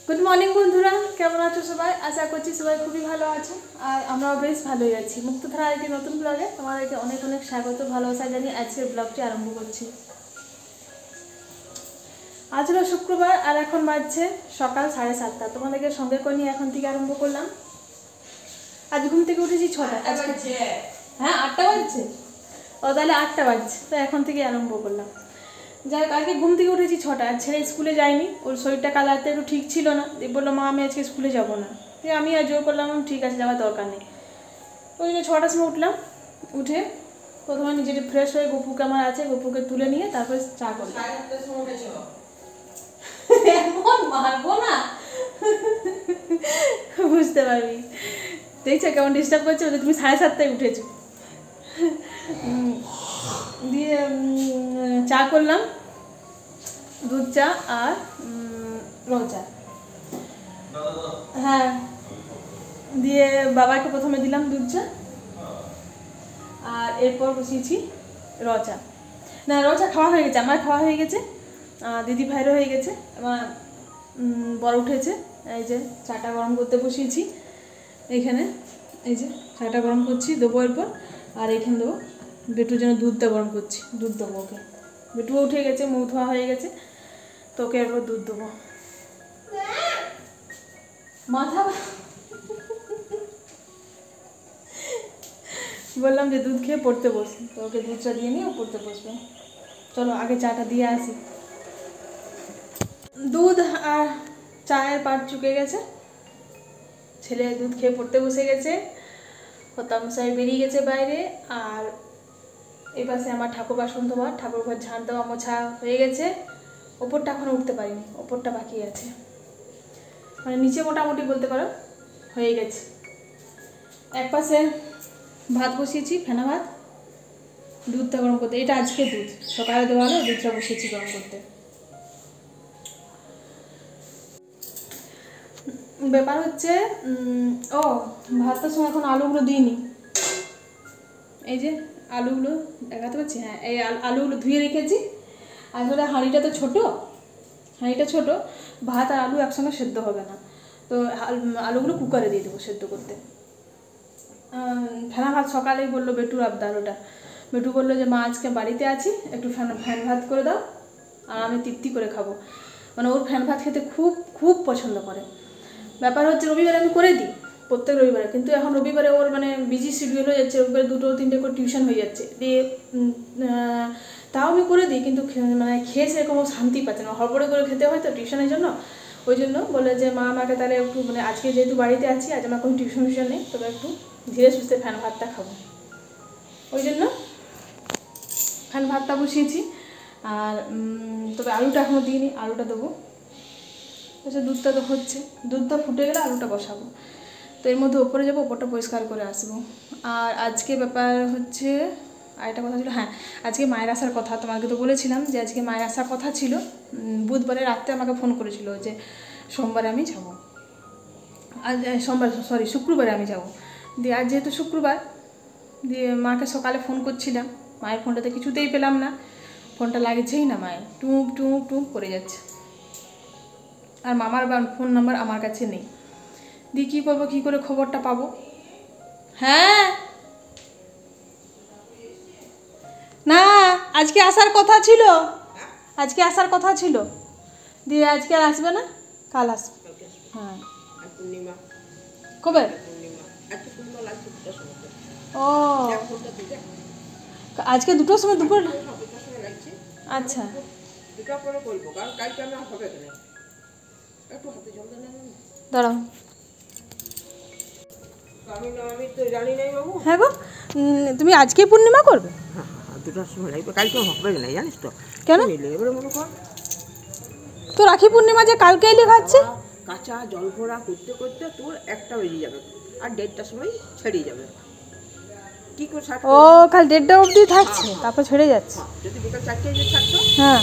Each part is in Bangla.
গুড মর্নিং বন্ধুরা, কেমন আছো সবাই? আশা করছি সবাই খুবই ভালো আছো আর আমরাও বেশ ভালোই আছি। মুক্তধারা একটি নতুন ব্লগে তোমাদেরকে অনেক অনেক স্বাগত, ভালোবাসা জানিয়ে আজকের ব্লগটি আরম্ভ করছি। আজ হলো শুক্রবার আর এখন বাজছে সকাল 7:30। তোমাদেরকে সঙ্গে করে নিয়ে এখন থেকে আরম্ভ করলাম। আজ ঘুম থেকে উঠেছি 6টায়। আজকে হ্যাঁ 8টা বাজছে। ও তাহলে 8টা বাজছে, তো এখন থেকে আরম্ভ করলাম। যাই হোক, আজকে ঘুম থেকে উঠেছি 6টায়। আর ছেলে স্কুলে যায়নি, ওর শরীরটা কাল রাতে একটু ঠিক ছিল না। বললো মা আমি আজকে স্কুলে যাবো না। আমি আর জোর করলাম ঠিক আছে, যাওয়ার দরকার নেই। ওই জন্য 6টার সময় উঠলাম। উঠে প্রথমে নিজের ফ্রেশ হয়ে গপুকে আমার আছে, গপুকে তুলে নিয়ে তারপরে চা করলাম। এমন মারবো না, বুঝতে পারবি। দেখছো কেমন ডিস্টার্ব করছে? তুমি 7:30টায় উঠেছো। দিয়ে চা করলাম, দুধ চা আর রং চা। হ্যাঁ, দিয়ে বাবাকে প্রথমে দিলাম দুধ চা আর এরপর বসিয়েছি র চা। না, র চা খাওয়া হয়ে গেছে, আমার খাওয়া হয়ে গেছে, দিদি ভাইরও হয়ে গেছে। আমার বড় উঠেছে। এই যে চাটা গরম করতে বসিয়েছি এইখানে। এই যে চাটা গরম করছি, দেবো এরপর। আর এইখানে দেবো বেটুর জন্য দুধটা গরম করছি, দুধ দেবো ওকে। বেটুও উঠে গেছে, মুখ ধোয়া হয়ে গেছে, তো ওকে এরপর দুধ দেবো। মাথা বললাম যে দুধ খেয়ে পড়তে বসি, তো ওকে দুধটা দিয়ে নিয়ে ও পড়তে বসবে। চলো আগে চাটা দিয়ে আসি। দুধ আর চায়ের পাট চুকে গেছে, ছেলে দুধ খেয়ে পড়তে বসে গেছে, হতামশাই বেরিয়ে গেছে বাইরে। আর এই পাশে আমার ঠাকুর বাসন ধোয়া, ঠাকুর ঘর ঝাঁট দেওয়া মোছা হয়ে গেছে। ওপরটা এখনো উঠতে পারিনি, ওপরটা বাকি আছে, মানে নিচে মোটামুটি বলতে পারো হয়ে গেছে। এক পাশে ভাত বসিয়েছি, ফেনা ভাত, দুধটা গরম করতে। এটা আজকে দুধ সকালে দেওয়া হলো, দুধটা বসিয়েছি গরম করতে। ব্যাপার হচ্ছে ভাতটার সময় এখন আলুগুলো দিইনি। এই যে আলুগুলো দেখাতে পাচ্ছি, হ্যাঁ এই আলুগুলো ধুয়ে রেখেছি। আসলে হাঁড়িটা তো ছোটো, হাঁড়িটা ছোটো, ভাত আর আলু একসঙ্গে সেদ্ধ হবে না, তো আলুগুলো কুকারে দিয়ে দেবো সেদ্ধ করতে। ফেনা ভাত সকালেই বললো বেটুর আবদার ওটা। বেটু বললো যে মা আজকে বাড়িতে আছি, একটু ফ্যান ভাত করে দাও আর আমি তৃপ্তি করে খাবো। মানে ওর ফ্যান ভাত খেতে খুব খুব পছন্দ করে। ব্যাপার হচ্ছে রবিবারে আমি করে দিই প্রত্যেক রবিবারে, কিন্তু এখন রবিবারে ওর মানে বিজি শিডিউল হয়ে যাচ্ছে, রবিবারে 2-3টে করে টিউশন হয়ে যাচ্ছে। দিয়ে তাও আমি করে দিই, কিন্তু মানে খেয়ে সেরকম শান্তি পাচ্ছে না, হড়বড়ে করে খেতে হয় তো টিউশনের জন্য। ওই জন্য বলে যে মা আমাকে তাহলে একটু মানে আজকে যেহেতু বাড়িতে আছি, আজ আমার কোনো টিউশন নেই, তবে একটু ধীরে সুস্থে ফ্যান ভাতটা খাবো। ওই জন্য ফ্যান ভাতটা বসিয়েছি। আর তবে আলুটা এখনও দিইনি, আলুটা দেবো। আচ্ছা, দুধটা তো হচ্ছে, দুধটা ফুটে গেলে আলুটা বসাবো। তো এর মধ্যে ওপরে যাবো, ওপরটা পরিষ্কার করে আসবো। আর আজকে ব্যাপার হচ্ছে আরেকটা কথা ছিল, হ্যাঁ আজকে মায়ের আসার কথা, তোমাকে তো বলেছিলাম যে আজকে মায়ের আসার কথা ছিল। বুধবারে রাত্রে আমাকে ফোন করেছিল যে সোমবারে আমি যাবো, আজ শুক্রবারে আমি যাব। দিয়ে আজ যেহেতু শুক্রবার, দিয়ে মাকে সকালে ফোন করছিলাম, মায়ের ফোনটাতে কিছুতেই পেলাম না, ফোনটা লাগছেই না, মায়ের টুপ টুপ টুপ করে যাচ্ছে। আর মামার ফোন নাম্বার আমার কাছে নেই। দিয়ে কী করবো, কী করে খবরটা পাবো? হ্যাঁ না, আজকে আসার কথা ছিল, আজকে আসার কথা ছিল। দিয়ে আজকে আর আসবে না, কাল আসবে। হ্যাঁ কবে? ও আজকে 2টোর সময়, দুপুর? আচ্ছা দাঁড়াও। হ্যাঁ গো, তুমি আজকে পূর্ণিমা করবে? জানিস তো কেন? তো রাখি পূর্ণিমা যে কালকেই লেখাচ্ছে। কাঁচা জল ভরা করতে করতে তোর 1টা বেরিয়ে যাবে আর 1:30টার সময় ছেড়ে যাবে। কি করে ও কাল 1:30টা অবধি থাকছে, তারপর ছেড়ে যাচ্ছে। যদি বিকাল 4টায় যে ছাড়তো, হ্যাঁ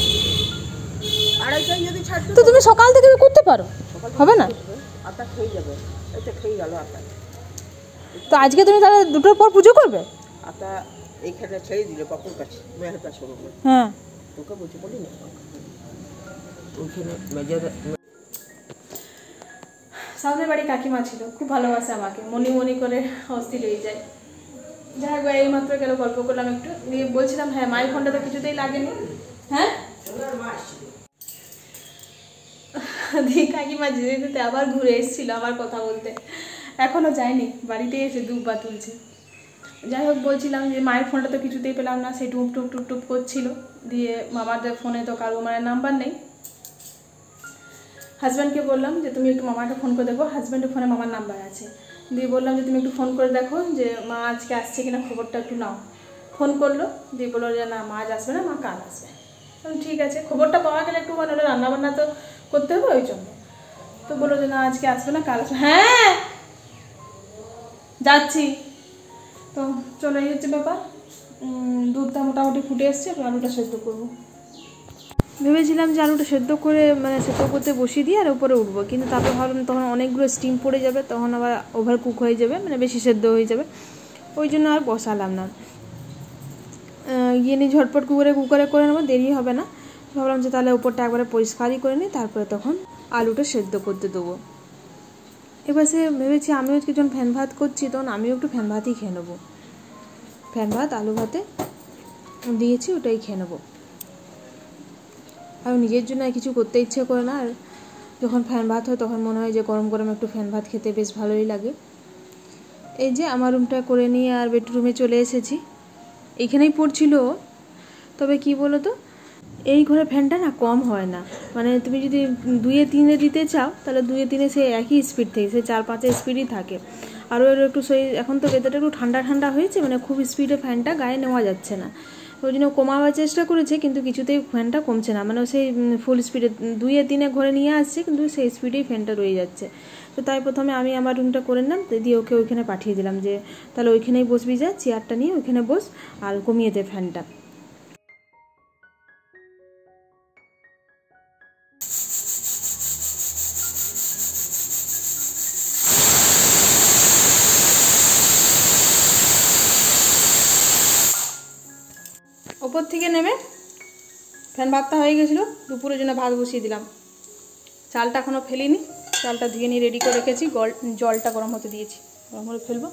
2:30টায় যদি ছাড়তো, তো তুমি সকাল থেকে করতে পারো, হবে না? আটা খেয়ে যাবে, এটা খেয়ে গেল আটা। তো আজকে তুমি তাহলে 2টোর পর পুজো করবে? আটা এইখানে ছেড়ে দিল বাপুর কাছে, মেয়ের কাছে। হ্যাঁ তোকে বলছি বলি না, ওইখানে মেজর সামনের বাড়ি কাকিমা ছিল, খুব ভালোবাসে আমাকে, মনি মনি করে অস্থির হয়ে যায়। যাই হোক, এইমাত্র গেল গল্প করলাম একটু, দিয়ে বলছিলাম হ্যাঁ মায়ের ফোনটা তো কিছুতেই লাগেনি। হ্যাঁ দিয়ে কাকিমা যেতে যেতে আবার ঘুরে এসেছিলো আবার কথা বলতে, এখনও যায়নি, বাড়িতে এসে দুব্বা তুলছে। যাই হোক, বলছিলাম যে মায়ের ফোনটা তো কিছুতেই পেলাম না, সে টুপ টুপ টুপ টুপ করছিল। দিয়ে মামাদের ফোনে তো কারো মায়ের নাম্বার নেই। হাজব্যান্ডকে বললাম যে তুমি একটু মামাকে ফোন করে দেখো, হাজব্যান্ডের ফোনে মামার নাম্বার আছে। দিয়ে বললাম যে তুমি একটু ফোন করে দেখো যে মা আজকে আসছে কিনা, খবরটা একটু নাও। ফোন করলো, দিয়ে বললো যে না মা আজ আসবে না, মা কাল আসবে। ঠিক আছে, খবরটা পাওয়া গেলে একটু মানে রান্নাবান্না তো করতে হবে ওই জন্য। তো বললো যে না আজকে আসবে না, কাল আসবে। হ্যাঁ যাচ্ছি। তো চলো, এই হচ্ছে ব্যাপার। দুধটা মোটামুটি ফুটে এসছে, আলুটা সেদ্ধ করবো। ভেবেছিলাম যে আলুটা সেদ্ধ করে মানে সেদ্ধ করতে বসিয়ে দিয়ে আর উপরে উঠবো, কিন্তু তারপর ভাবলাম তখন অনেকগুলো স্টিম পড়ে যাবে, তখন আবার ওভার কুক হয়ে যাবে, মানে বেশি সেদ্ধ হয়ে যাবে, ওই জন্য আর বসালাম না। গিয়ে নিয়ে ঝটপট কুকারে করে নেবো, দেরি হবে না। ভাবলাম যে তাহলে উপরটা একবারে পরিষ্কারই করে নিই, তারপরে তখন আলুটা সেদ্ধ করতে দেবো। এবার সে ভেবেছি আমিও যখন ফ্যান ভাত করছি তখন আমিও একটু ফ্যান ভাতই খেয়ে নেবো। ফ্যান ভাত আলু ভাতে দিয়েছি, ওটাই খেয়ে নেবো। আর নিজের জন্য আর কিছু করতে ইচ্ছে করে না, আর যখন ফ্যান ভাত হয় তখন মনে হয় যে গরম গরম একটু ফ্যান ভাত খেতে বেশ ভালোই লাগে। এই যে আমার রুমটা করে নিয়ে আর বেডরুমে চলে এসেছি, এইখানেই পড়ছিল। তবে কি বলো তো, এই ঘরে ফ্যানটা না কম হয় না, মানে তুমি যদি 2-3 দিতে চাও তাহলে 2-3 সে একই স্পিড থেকে, সে 4-5 স্পিডই থাকে। আরও একটু সেই এখন তো ওয়েদারটা একটু ঠান্ডা ঠান্ডা হয়েছে, মানে খুব স্পিডে ফ্যানটা গায়ে নেওয়া যাচ্ছে না, ওই জন্য কমাবার চেষ্টা করেছে, কিন্তু কিছুতেই ফ্যানটা কমছে না, মানে সেই ফুল স্পিডে 2-3 ঘরে নিয়ে আসছে, কিন্তু সেই স্পিডেই ফ্যানটা রয়ে যাচ্ছে। তো তাই প্রথমে আমি আমার রুমটা করে নিলাম, দিয়ে ওকে ওইখানে পাঠিয়ে দিলাম যে তাহলে ওইখানেই বসবি, যা চেয়ারটা নিয়ে ওইখানে বস আর কমিয়ে দে ফ্যানটা। ওপর থেকে নেমে ফ্যান ভাতটা হয়ে গেছিলো, দুপুরের জন্য ভাত বসিয়ে দিলাম। চালটা এখনও ফেলিনি, চালটা ধুয়ে নিয়ে রেডি করে রেখেছি, জলটা গরম হতে দিয়েছি, গরম হলে ফেলবো।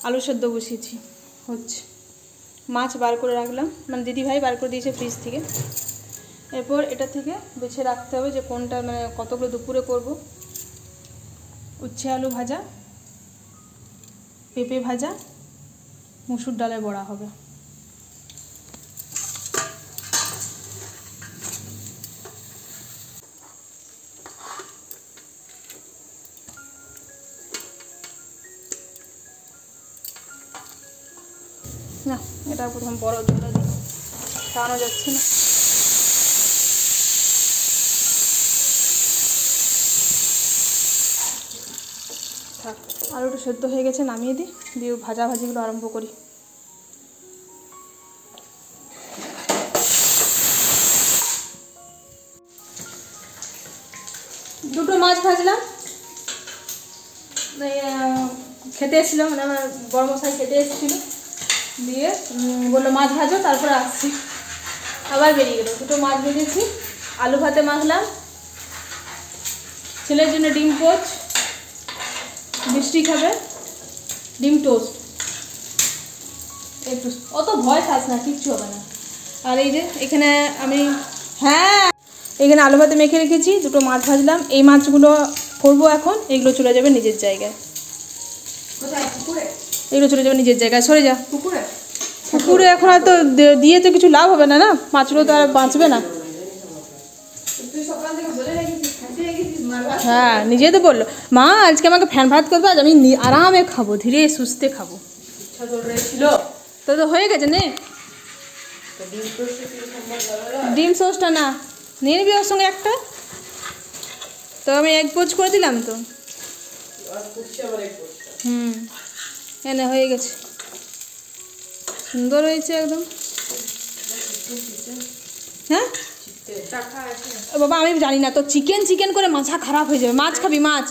আলু সেদ্ধ বসিয়েছি, হচ্ছে। মাছ বার করে রাখলাম, মানে দিদিভাই বার করে দিয়েছে ফ্রিজ থেকে। এরপর এটা থেকে বেছে রাখতে হবে যে কোনটা মানে কতগুলো দুপুরে করব। উচ্ছে আলু ভাজা, পেঁপে ভাজা, মুসুর ডালের বড়া হবে। না, এটা প্রথম বড় জলে দিই, খাওয়ানো যাচ্ছে না। থাক, আলুটা সেদ্ধ হয়ে গেছে, নামিয়ে দিই, দিয়ে ভাজাভাজিগুলো আরম্ভ করি। দুটো মাছ ভাজলাম, খেতে এসেছিলো, মানে আমার বড় মশাই খেতে এসেছিলো, দিয়ে বললো মাছ ভাজো, তারপরে আসছি, আবার বেরিয়ে গেলো। দুটো মাছ ভেজেছি, আলু ভাতে মাখলাম, ছেলের জন্য ডিম পোচ, মিষ্টি খাবে, ডিম টোস্ট, একটু অত ভয় খাস না, কিচ্ছু হবে না। আর এই যে এখানে আমি এখানে আলু ভাতে মেখে রেখেছি, দুটো মাছ ভাজলাম, এই মাছগুলো করবো এখন, এগুলো চলে যাবে নিজের জায়গায়। এগুলো চলে যাবে নিজের জায়গায়, সরে যা। পুকুরে এখন আর তো দিয়ে তো কিছু লাভ হবে না, না মাছগুলো তো আর বাঁচবে না। হ্যাঁ, নিজে তো বললো মা আজকে আমাকে ফ্যান ভাত করবে, আজ আমি আরামে খাবো, ধীরে সুস্থে খাবো। তো হয়ে গেছে নে, ডিম সসটা না নিয়ে নিবি ওর সঙ্গে একটা, তো আমি এক পোচ করে দিলাম তো। এনে হয়ে গেছে, সুন্দর হয়েছে একদম। হ্যাঁ বাবা, আমি জানি না তো, চিকেন করে মাথা খারাপ হয়ে যাবে। মাছ খাবি? মাছ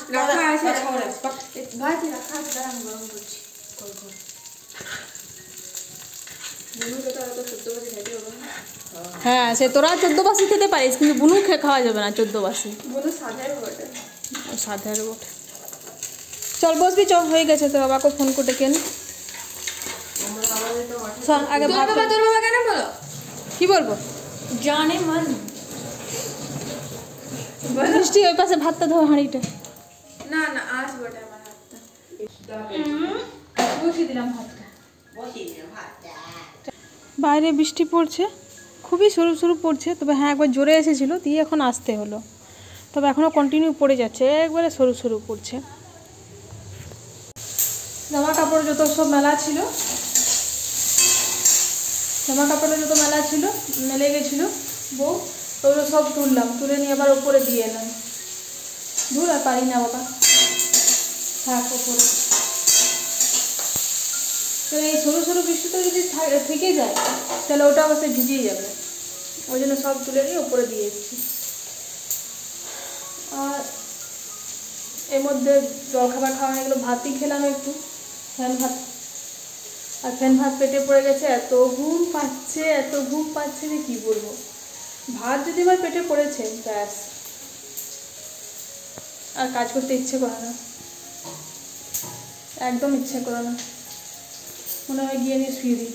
হ্যাঁ, সে তোরা 14 বাসি খেতে পারিস, কিন্তু বুনু খাওয়া যাবে না 14 বাসি, সাধের বটে। চল বসবি, চল হয়ে গেছে। তো বাবাকে ফোন করে ডেকে নি। শোন আগে ভাত, তোর বাবা কেন বলো? কি বলবো? জানে মান বৃষ্টি ওই পাশে ভাতটা ধো, হাঁড়িটা না না আজ বটে আমার হাতটা বসিয়ে দিলাম ভাতটা। বাইরে বৃষ্টি পড়ছে, খুবই সরু সরু পড়ছে, তবে হ্যাঁ একবার জোরে এসেছিল, দিয়ে এখন আসতে হলো। তবে এখনও কন্টিনিউ পড়ে যাচ্ছে, একবারে সরু সরু পড়ছে। জামা কাপড় যত সব মেলা ছিল, জামা কাপড়ে যত মেলা ছিল মেলে গেছিলো বউ, ওগুলো সব তুললাম, তুলে নিয়ে আবার ওপরে দিয়ে এলাম। ধুর আর পারি না বাবা, থাক ওপরে। তো এই সরু সরু বৃষ্টিটা যদি থেকে যায় তাহলে ওটা অবশ্যই ভিজেই যাবে, ওই জন্য সব তুলে নিয়ে ওপরে দিয়ে এসেছি। আর এর মধ্যে জলখাবার খাওয়া হয়ে গেলো, ভাতই খেলাম একটু, ফ্যান ভাত। আর ফ্যান ভাত পেটে পড়ে গেছে, এত ঘুম পাচ্ছে, এত ঘুম পাচ্ছে যে কী বলবো। ভাত যদি আমার পেটে পড়েছে ব্যাস, আর কাজ করতে ইচ্ছে করে না, একদম ইচ্ছে করে না, মনে হয় গিয়ে নিয়ে শুয়ে দিই।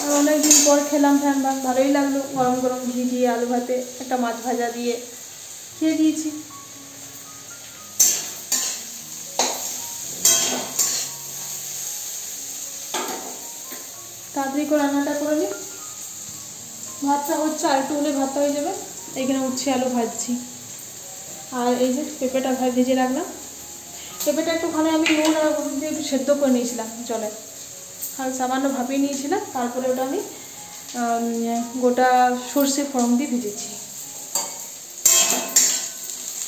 আর অনেকদিন পর খেলাম ফ্যান ভাত, ভালোই লাগলো, গরম গরম ঘি দিয়ে আলু ভাতে একটা মাছ ভাজা দিয়ে খেয়ে দিয়েছি। তাড়াতাড়ি করে রান্নাটা করে নিই, ভাতটা হচ্ছে আর একটু হলে ভাতটা হয়ে যাবে। এইখানে উচ্ছে আলু ভাজছি, আর এই যে পেঁপেটা ভেজে রাখলাম। পেঁপেটা একটুখানি আমি নুন আর হলুদ দিয়ে একটু সেদ্ধ করে নিয়েছিলাম জলে, আর সামান্য ভাপিয়ে নিয়েছিলাম, তারপরে ওটা আমি গোটা সর্ষে ফোড়ন দিয়ে ভেজেছি।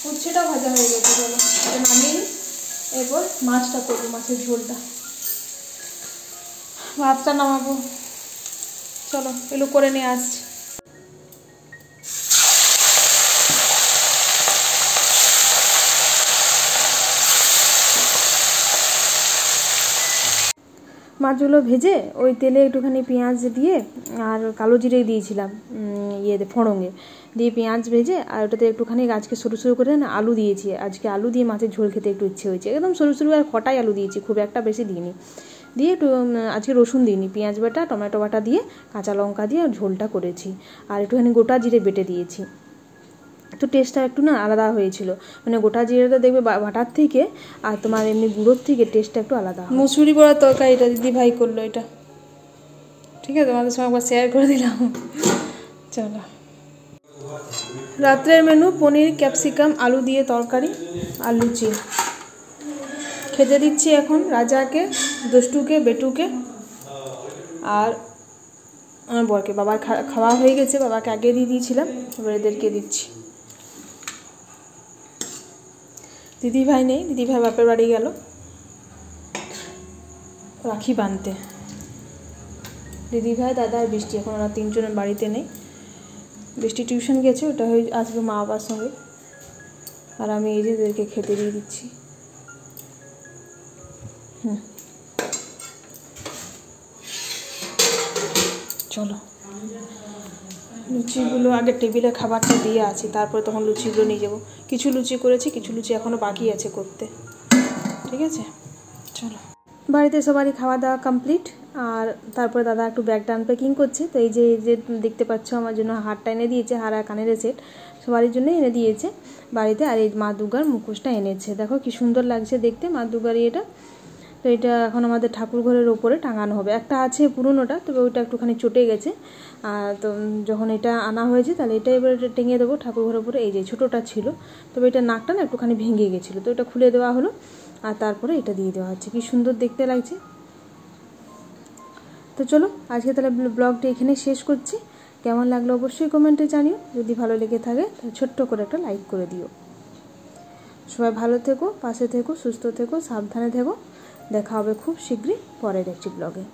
উচ্ছেটাও ভাজা হয়ে গেছে, চলো এটা নামিয়ে নিই, এরপর মাছটা করবো, মাছের ঝোলটা। ভাতটা নামাবো, চলো এগুলো করে নিয়ে আসছি। মাছগুলো ভেজে ওই তেলে একটুখানি পেঁয়াজ দিয়ে আর কালো জিরে দিয়েছিলাম, ইয়েতে ফোড়ঙে দিয়ে পেঁয়াজ ভেজে, আর ওটাতে একটুখানি আজকে সরু সরু করে না আলু দিয়েছি। আজকে আলু দিয়ে মাছের ঝোল খেতে একটু ইচ্ছে হয়েছে, একদম সরু সরু, আর কটাই আলু দিয়েছি, খুব একটা বেশি দিইনি। দিয়ে একটু আজকে রসুন দিইনি, পেঁয়াজ বাটা টমেটো বাটা দিয়ে কাঁচা লঙ্কা দিয়ে ঝোলটা করেছি, আর একটুখানি গোটা জিরে বেটে দিয়েছি। তো টেস্টটা একটু না আলাদা হয়েছিল, মানে গোটা জিরেটা দেখবে বাটার থেকে আর তোমার এমনি গুঁড়োর থেকে টেস্টটা একটু আলাদা। মুসুরি বড়ার তরকারিটা দিদি ভাই করলো, এটা ঠিক আছে, তোমাদের সঙ্গে একবার শেয়ার করে দিলাম। চলো, রাত্রের মেনু পনির ক্যাপসিকাম আলু দিয়ে তরকারি আর লুচি। খেতে দিচ্ছি এখন রাজাকে, দুষ্টুকে, বেটুকে আর আমার বরকে। বাবার খাওয়া হয়ে গেছে, বাবাকে আগে দিয়ে দিয়েছিলাম, এবার এদেরকে দিচ্ছি। দিদিভাই নেই, দিদিভাই বাপের বাড়ি গেল রাখি বাঁধতে। দিদিভাই, দাদা আর বৃষ্টি, এখন ওরা তিনজনের বাড়িতে নেই। বৃষ্টি টিউশন গেছে, ওটা হয়ে আসবে মা বাবার সঙ্গে। আর আমি এই যে এদেরকে খেতে দিয়ে দিচ্ছি। চলো, লুচিগুলো আগে টেবিলে খাবারটা দিয়ে আছি, তারপরে তখন লুচিগুলো নিয়ে যাবো। কিছু লুচি করেছি, কিছু লুচি এখনও বাকি আছে করতে, ঠিক আছে। চলো, বাড়িতে সবারই খাওয়া দাওয়া কমপ্লিট, আর তারপরে দাদা একটু ব্যাগটা আনপ্যাকিং করছে। তো এই যে দেখতে পাচ্ছ আমার জন্য হারটা এনে দিয়েছে, হার আর কানের সেট সবারই জন্য এনে দিয়েছে বাড়িতে। আর এই মা দুর্গার মুখোশটা এনেছে, দেখো কি সুন্দর লাগছে দেখতে মা দুর্গার এটা। তো এটা এখন আমাদের ঠাকুর ঘরের ওপরে টাঙানো হবে। একটা আছে পুরনোটা, তবে ওইটা একটুখানি চটে গেছে, তো যখন এটা আনা হয়েছে তাহলে এটা এবার টেঙে দেবো ঠাকুর ঘরের উপরে। এই যে ছোটোটা ছিল, তবে এটা নাকটা না একটুখানি ভেঙে গেছিলো, তো এটা খুলে দেওয়া হলো, আর তারপরে এটা দিয়ে দেওয়া হচ্ছে। কি সুন্দর দেখতে লাগছে। তো চলো আজকে তাহলে ব্লগটা এখানে শেষ করছি। কেমন লাগলো অবশ্যই কমেন্টে জানিও, যদি ভালো লেগে থাকে তাহলে ছোট্ট করে একটা লাইক করে দিও। সবাই ভালো থেকো, পাশে থেকো, সুস্থ থেকো, সাবধানে থেকো। দেখা হবে খুব শীঘ্রই পরের একটি ব্লগে।